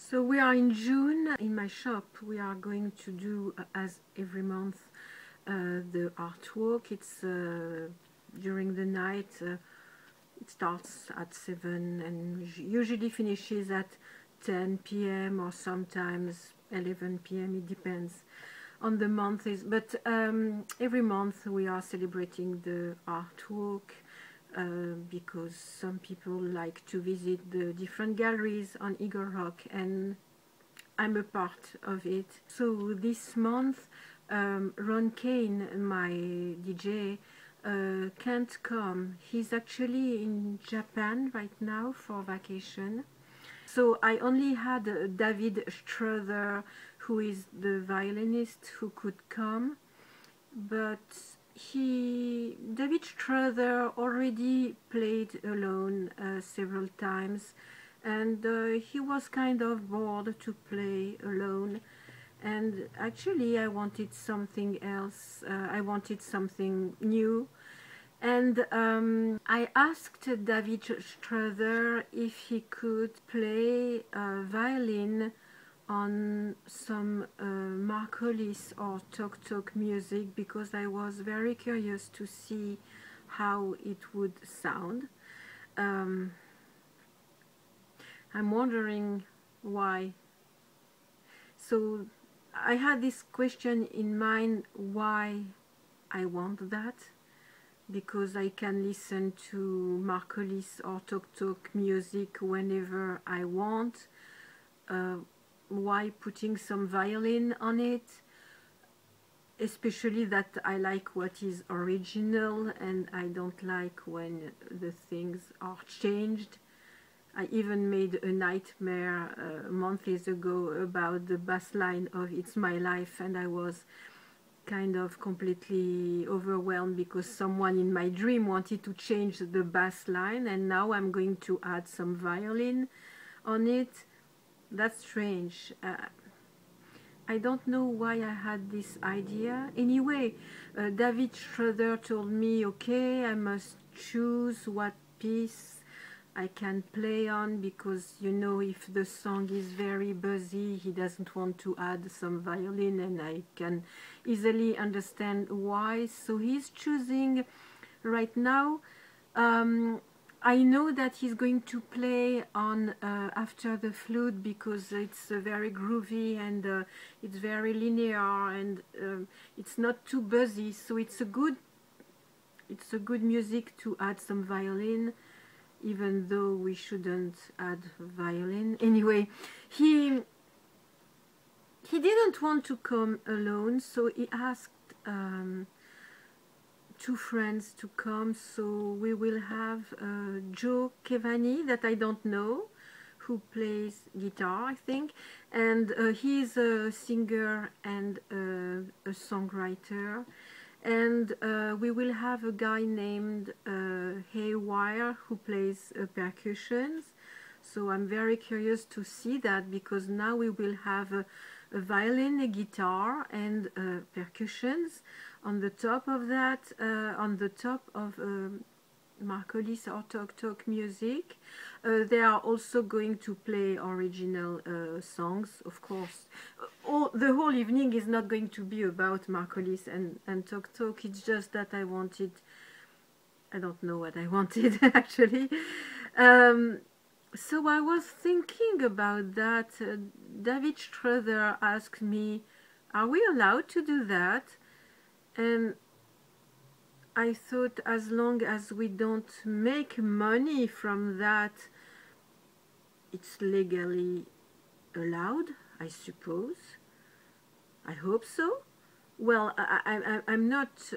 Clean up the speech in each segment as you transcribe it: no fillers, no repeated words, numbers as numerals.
So we are in June. In my shop we are going to do, as every month, the art walk. It's during the night. It starts at 7 and usually finishes at 10 p.m. or sometimes 11 p.m. It depends on the month. But every month we are celebrating the art walk because some people like to visit the different galleries on Eagle Rock, and I'm a part of it. So this month Ron Kane, my DJ, can't come. He's actually in Japan right now for vacation. So I only had David Struther, who is the violinist, who could come, but David Struther already played alone several times, and he was kind of bored to play alone. And actually I wanted something else. I wanted something new. And I asked David Struther if he could play violin on some Mark Hollis or Tok Tok music, because I was very curious to see how it would sound. I'm wondering why. So I had this question in mind, why I want that, because I can listen to Mark Hollis or Tok Tok music whenever I want. Why putting some violin on it? Especially that I like what is original, and I don't like when the things are changed. I even made a nightmare months ago about the bass line of It's My Life, and I was kind of completely overwhelmed because someone in my dream wanted to change the bass line, and now I'm going to add some violin on it. That's strange. I don't know why I had this idea. Anyway, David Struther told me, okay, I must choose what piece I can play on, because, you know, if the song is very buzzy, he doesn't want to add some violin, and I can easily understand why. So he's choosing right now. I know that he's going to play on After the Flute, because it's very groovy, and it's very linear, and it's not too buzzy, so it's a good music to add some violin, even though we shouldn't add violin. Anyway, he didn't want to come alone, so he asked two friends to come. So we will have Joe Kevani, that I don't know, who plays guitar, I think, and he's a singer and a songwriter. And we will have a guy named Haywire, who plays percussions. So I'm very curious to see that, because now we will have a violin, a guitar, and percussions on the top of that, on the top of Mark Hollis or Tok Tok music. They are also going to play original songs, of course. The whole evening is not going to be about Mark Hollis and Tok Tok. It's just that I wanted, I don't know what I wanted actually. So I was thinking about that. David Struther asked me, are we allowed to do that? And I thought, as long as we don't make money from that, it's legally allowed, I suppose. I hope so. Well, I'm not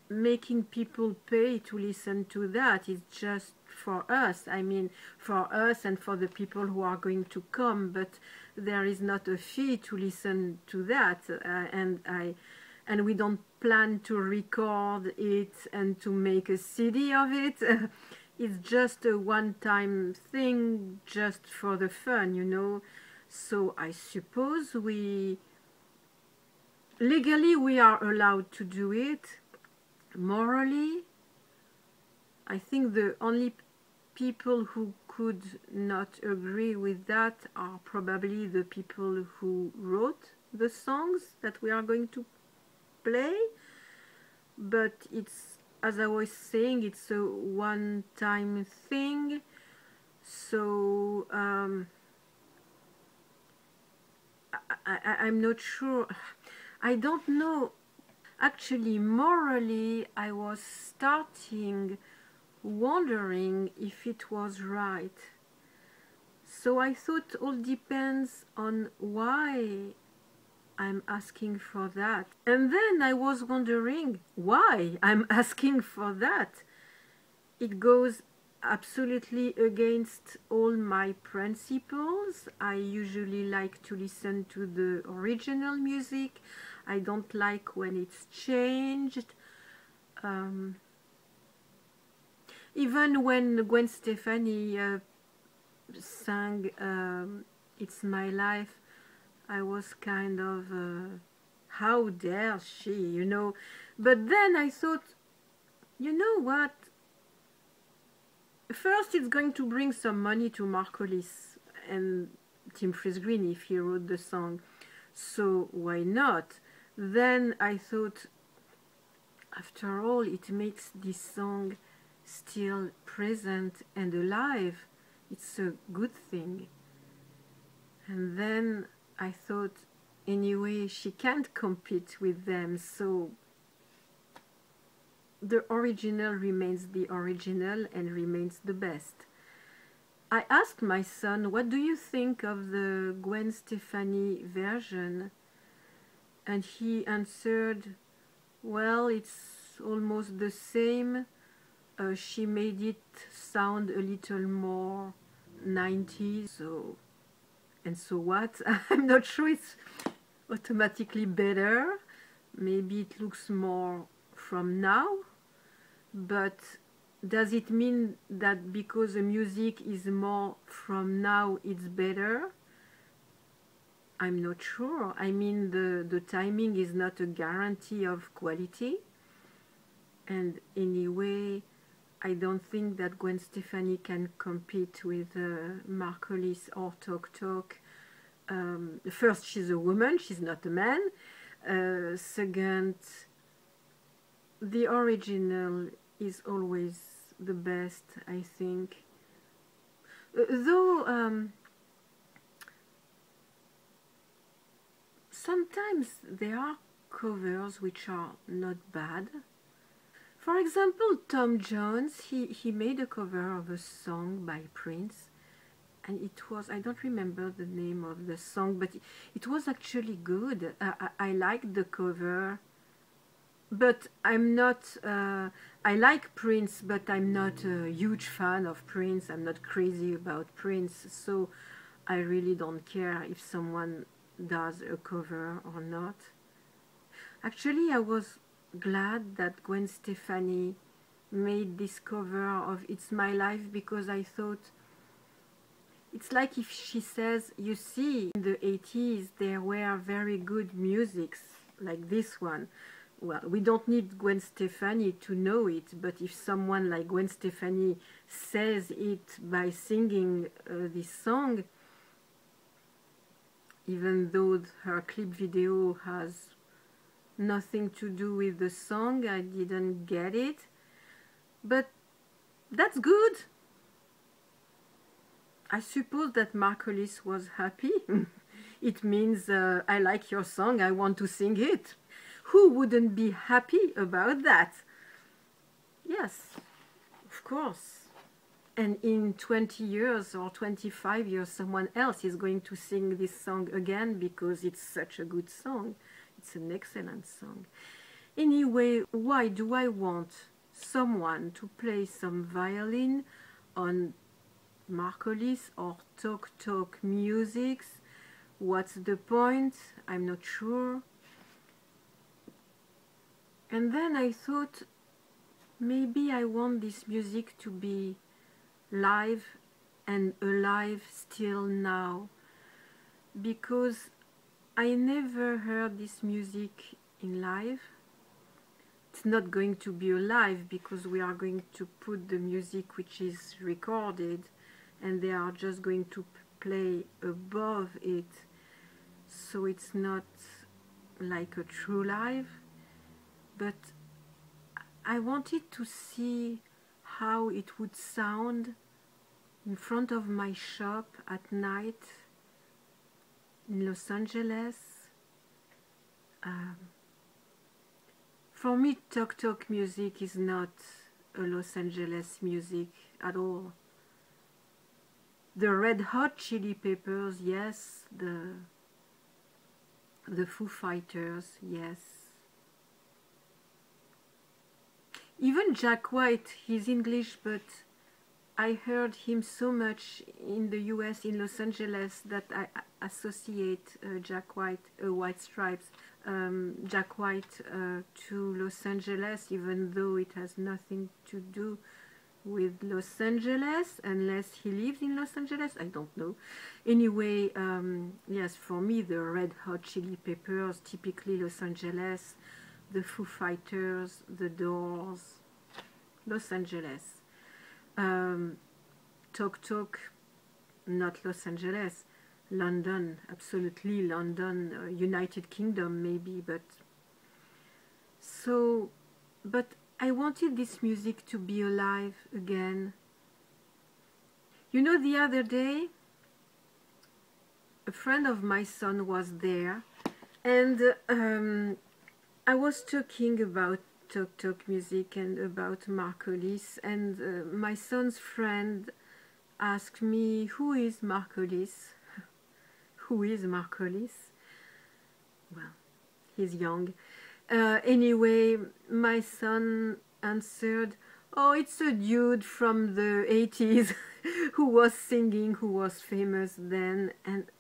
making people pay to listen to that. It's just for us. I mean, for us and for the people who are going to come, but there is not a fee to listen to that. And we don't plan to record it and to make a CD of it. It's just a one-time thing, just for the fun, you know. So I suppose legally we are allowed to do it. Morally, I think the only people who could not agree with that are probably the people who wrote the songs that we are going to play. But it's, as I was saying, it's a one-time thing. So I'm not sure. I don't know. Actually, morally, I was starting wondering if it was right. So I thought all depends on why I'm asking for that. And then I was wondering why I'm asking for that. It goes absolutely against all my principles. I usually like to listen to the original music. I don't like when it's changed. Even when Gwen Stefani sang It's My Life, I was kind of, how dare she, you know. But then I thought, you know what? First, it's going to bring some money to Mark Hollis and Tim Fries-Green if he wrote the song. So why not? Then I thought, after all, it makes this song still present and alive. It's a good thing. And then I thought, anyway, she can't compete with them, so the original remains the original and remains the best. I asked my son, what do you think of the Gwen Stefani version? And he answered, well, it's almost the same. She made it sound a little more 90s, so... And so what? I'm not sure it's automatically better. Maybe it looks more from now. But does it mean that because the music is more from now, it's better? I'm not sure. I mean, the timing is not a guarantee of quality. And anyway, I don't think that Gwen Stefani can compete with Mark Hollis or Talk Talk. First, she's a woman, she's not a man. Second, the original is always the best, I think. Though sometimes there are covers which are not bad. For example, Tom Jones, he made a cover of a song by Prince, and it was, I don't remember the name of the song, but it was actually good. I liked the cover, but I'm not, I like Prince, but I'm not a huge fan of Prince. I'm not crazy about Prince, so I really don't care if someone does a cover or not. Actually, I was glad that Gwen Stefani made this cover of It's My Life, because I thought it's like if she says, you see, in the 80s there were very good musics like this one. Well, we don't need Gwen Stefani to know it, but if someone like Gwen Stefani says it by singing this song, even though her clip video has nothing to do with the song, I didn't get it, but that's good. I suppose that Mark Hollis was happy. It means I like your song, I want to sing it. Who wouldn't be happy about that? Yes, of course. And in 20 years or 25 years, someone else is going to sing this song again because it's such a good song. It's an excellent song. Anyway, why do I want someone to play some violin on Mark Hollis or Talk Talk music? What's the point? I'm not sure. And then I thought, maybe I want this music to be live and alive still now, because I never heard this music in live. It's not going to be alive because we are going to put the music which is recorded and they are just going to play above it, so it's not like a true live. But I wanted to see how it would sound in front of my shop at night in Los Angeles. For me, Tok Tok music is not a Los Angeles music at all. The Red Hot Chili Peppers, yes. The Foo Fighters, yes. Even Jack White, he's English, but I heard him so much in the US, in Los Angeles, that I associate Jack White, White Stripes, Jack White to Los Angeles, even though it has nothing to do with Los Angeles, unless he lives in Los Angeles, I don't know. Anyway, yes, for me, the Red Hot Chili Peppers, typically Los Angeles, the Foo Fighters, the Doors, Los Angeles. Tok Tok, not Los Angeles. London, absolutely London, United Kingdom maybe, but I wanted this music to be alive again. You know, the other day a friend of my son was there, and I was talking about Tok Tok music and about Mark Hollis, and my son's friend asked me, who is Mark Hollis? Who is Mark Hollis? Well, he's young. Anyway, my son answered, oh, it's a dude from the 80s who was singing, who was famous then. And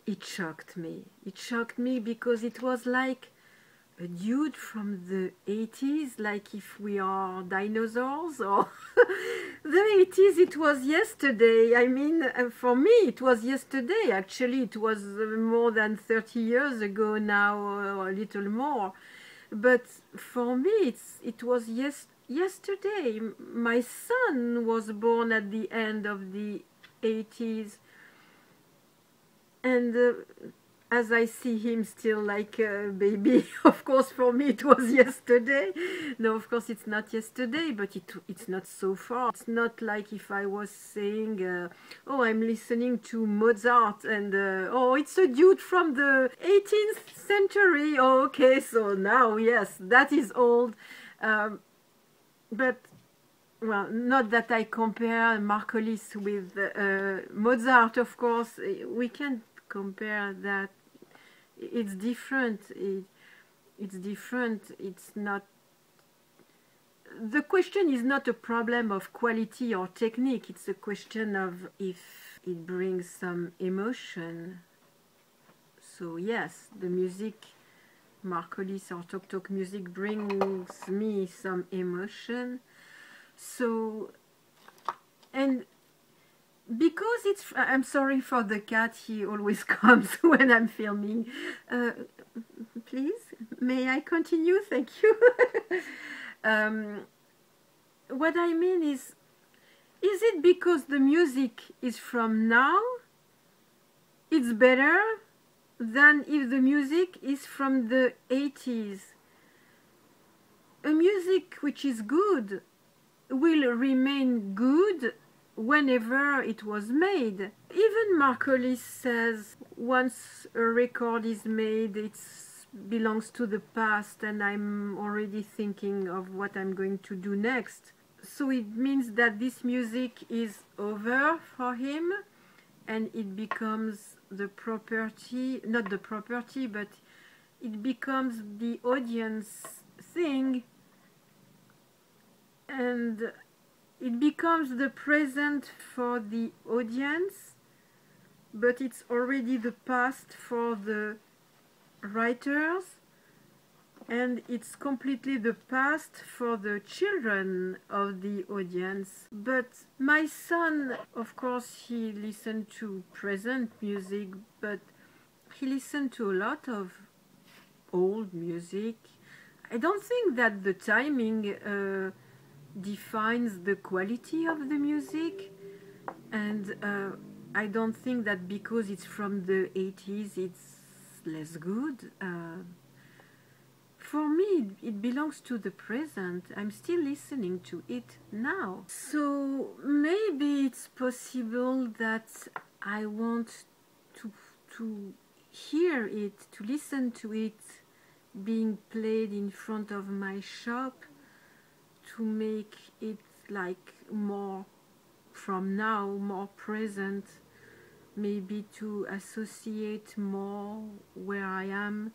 it shocked me. It shocked me because it was like a dude from the 80s, like if we are dinosaurs, or the 80s, it was yesterday. I mean, for me it was yesterday. Actually, it was more than 30 years ago now, or a little more. But for me it was yesterday. My son was born at the end of the 80s, and as I see him still like a baby, of course for me it was yesterday. No, of course it's not yesterday, but it's not so far. It's not like if I was saying, oh, I'm listening to Mozart, and oh, it's a dude from the 18th century. Oh, okay, so now, yes, that is old. But, well, not that I compare Mark Hollis with Mozart, of course. We can't compare that. It's different. It's different. It's not. The question is not a problem of quality or technique. It's a question of if it brings some emotion. So yes, the music, Mark Hollis or Tok Tok music, brings me some emotion. So, and because it's, I'm sorry for the cat, he always comes when I'm filming. Please, may I continue? Thank you. What I mean is it because the music is from now, it's better than if the music is from the 80s? A music which is good will remain good whenever it was made. Even Mark Hollis says once a record is made, it belongs to the past, and I'm already thinking of what I'm going to do next. So it means that this music is over for him, and it becomes the property, not the property, but it becomes the audience thing, and it becomes the present for the audience, but it's already the past for the writers, and it's completely the past for the children of the audience. But my son, of course, he listened to present music, but he listened to a lot of old music. I don't think that the timing defines the quality of the music. And I don't think that because it's from the 80s it's less good. For me, it belongs to the present. I'm still listening to it now. So maybe it's possible that I want to hear it, to listen to it being played in front of my shop, to make it like more from now, more present, maybe to associate more where I am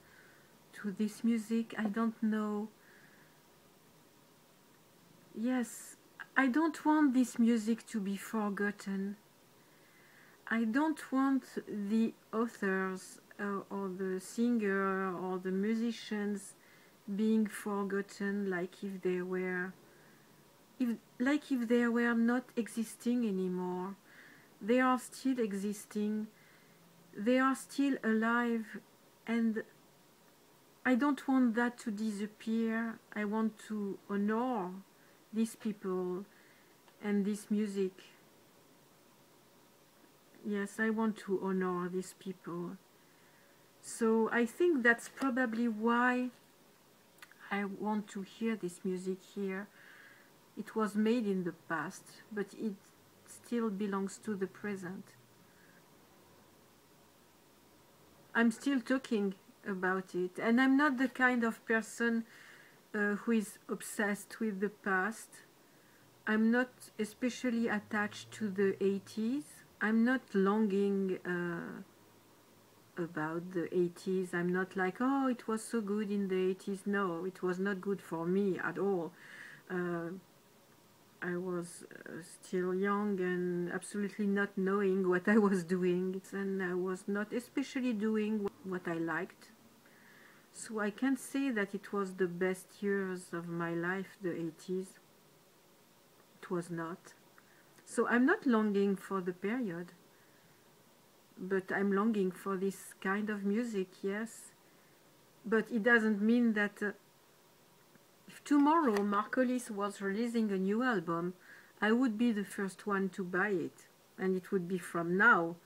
to this music. I don't know. Yes, I don't want this music to be forgotten. I don't want the authors or the singer or the musicians being forgotten like if they were not existing anymore. They are still existing, they are still alive, and I don't want that to disappear. I want to honor these people and this music. Yes, I want to honor these people. So I think that's probably why I want to hear this music here. It was made in the past, but it still belongs to the present. I'm still talking about it, and I'm not the kind of person who is obsessed with the past. I'm not especially attached to the 80s. I'm not longing about the 80s. I'm not like, oh, it was so good in the 80s. No, it was not good for me at all. I was still young and absolutely not knowing what I was doing, and I was not especially doing what I liked. So I can't say that it was the best years of my life, the 80s. It was not. So I'm not longing for the period, but I'm longing for this kind of music, yes. But it doesn't mean that if tomorrow Mark Hollis was releasing a new album, I would be the first one to buy it, and it would be from now.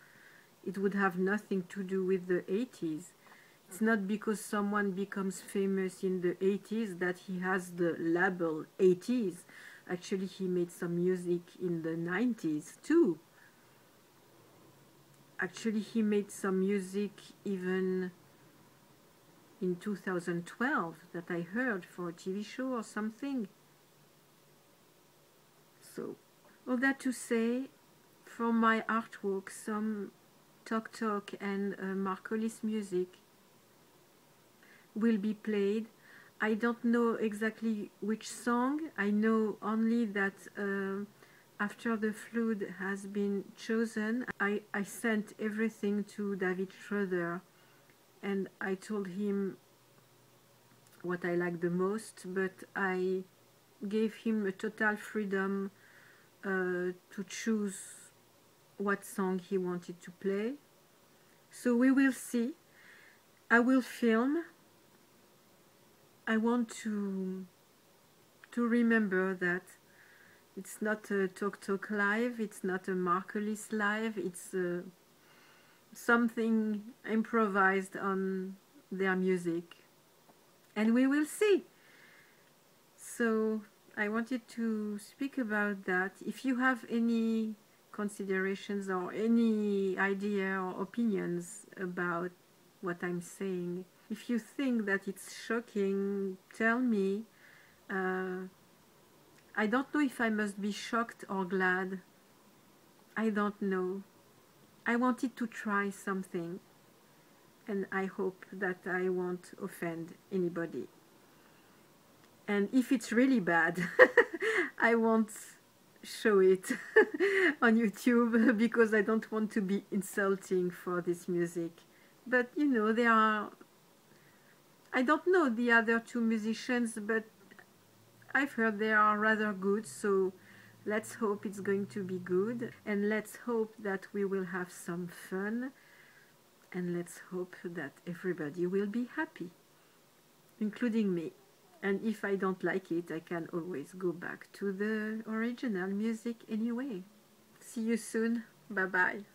It would have nothing to do with the 80s. It's not because someone becomes famous in the 80s that he has the label 80s. Actually, he made some music in the 90s too. Actually, he made some music even in 2012 that I heard for a TV show or something. So, all that to say, for my artwork, some Tok Tok and Mark Hollis music will be played. I don't know exactly which song. I know only that after the flood has been chosen, I sent everything to David Schroeder, and I told him what I liked the most, but I gave him a total freedom to choose what song he wanted to play. So we will see. I will film. I want to remember that it's not a Tok Tok live, it's not a Mark Hollis live, it's something improvised on their music, and we will see. So I wanted to speak about that. If you have any considerations or any idea or opinions about what I'm saying, if you think that it's shocking, tell me. I don't know if I must be shocked or glad. I don't know. I wanted to try something, and I hope that I won't offend anybody. And if it's really bad, I won't show it on YouTube because I don't want to be insulting for this music. But you know, there are, I don't know the other two musicians, but I've heard they are rather good, so let's hope it's going to be good, and let's hope that we will have some fun, and let's hope that everybody will be happy, including me. And if I don't like it, I can always go back to the original music anyway. See you soon. Bye bye.